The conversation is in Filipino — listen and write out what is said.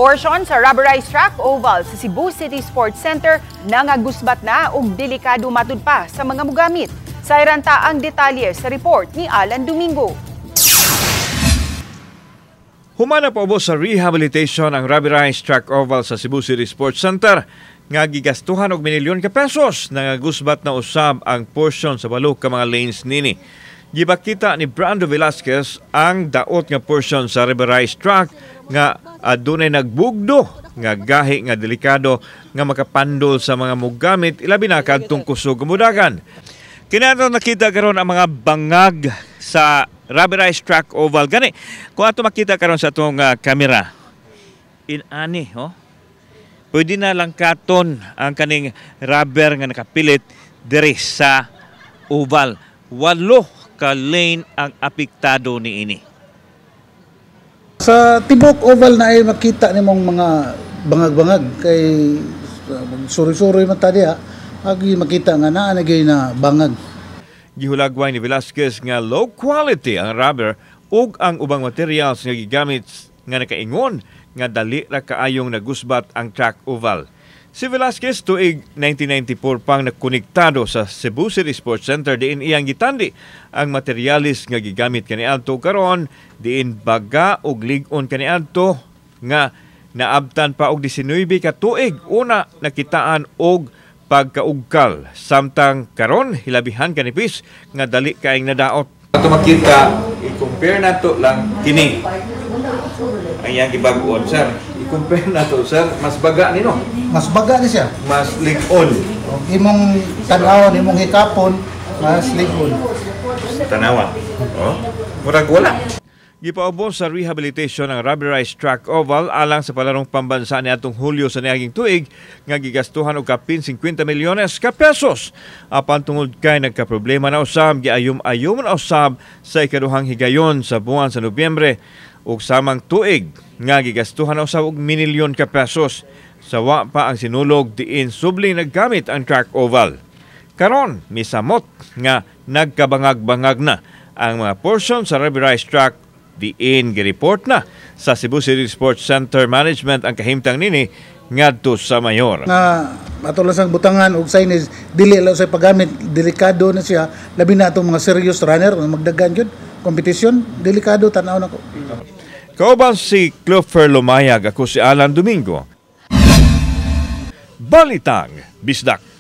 Portion sa rubberized track oval sa Cebu City Sports Center nangagusbat na og delikado matud pa sa mga mugamit. Sa iranta ang detalye sa report ni Alan Domingo. Humana pa ubos sa rehabilitation ang rubberized track oval sa Cebu City Sports Center nga gigastuhan og milyon ka pesos. Nangagusbat na usab ang portion sa balo ka mga lanes nini. Gibakita ni Brando Velasquez ang daot nga portion sa rubberized track nga adunay nagbugdo nga gahi nga delikado nga makapandol sa mga mugamit ilabi na kadtong kusog mudagan. Kinato nakita karon ang mga bangag sa rubberized track oval gani. Kung ato makita karon sa atong kamera, inani pwede na lang katon ang kaning rubber nga nakapilit diri sa oval. 8 ka lane ang apektado niini. Sa tibok oval na ay makita nimong mga bangag-bangag kay suri-suri man tadi agi makita nga naa na gyud na bangag. Gihulagway ni Velasquez nga low quality ang rubber ug ang ubang materials nga gigamit nga nakaingon nga dali ra kaayong nagusbat ang track oval. Si Velasquez tuig 1994 pang nakonektado sa Cebu City Sports Center diin iyang gitandi ang materialis nga gigamit kaniadto karon diin baga ug lig-on kaniadto nga naabtan pa og 19 ka tuig una nakitaan og pagkaugkal samtang karon hilabihan kanipis nga dali kaayong nadaot. Ato makita i-compare nato lang kini ang iyang gibag-on sir. I-compare nato sir, mas baga nino. Mas baga ni siya. Mas lig-on. Imong tan-awon, imong hikapon, mas lig-on. Tanawa. Murag wala. Gipaubos sa rehabilitation ng rubberized track oval alang sa palarong pambansa ni atong Hulyo sa niaging tuig nga gigastuhan og kapin 50 milyones ka pesos. Apan tungod kay nagkaproblema na usab giayom-ayom na usab sa ikaduhang higayon sa buwan sa Nobyembre ug samang tuig nga gigastuhan na usab og milyon ka pesos. Sawa pa ang sinulog diin subling naggamit ang track oval. Karon misamot nga nagkabangag-bangag na ang mga portion sa rubberized track diin gireport na sa Cebu City Sports Center Management ang kahimtang nini ngadto sa mayor. Na atulas ang butangan og signage dili lang sa paggamit, delikado na siya labi na atong mga serious runner nga magdagan gyud kompetisyon, delikado tan-aw nako. Kauban si Clover Lumayag, ako si Alan Domingo. Balitang Bisdak.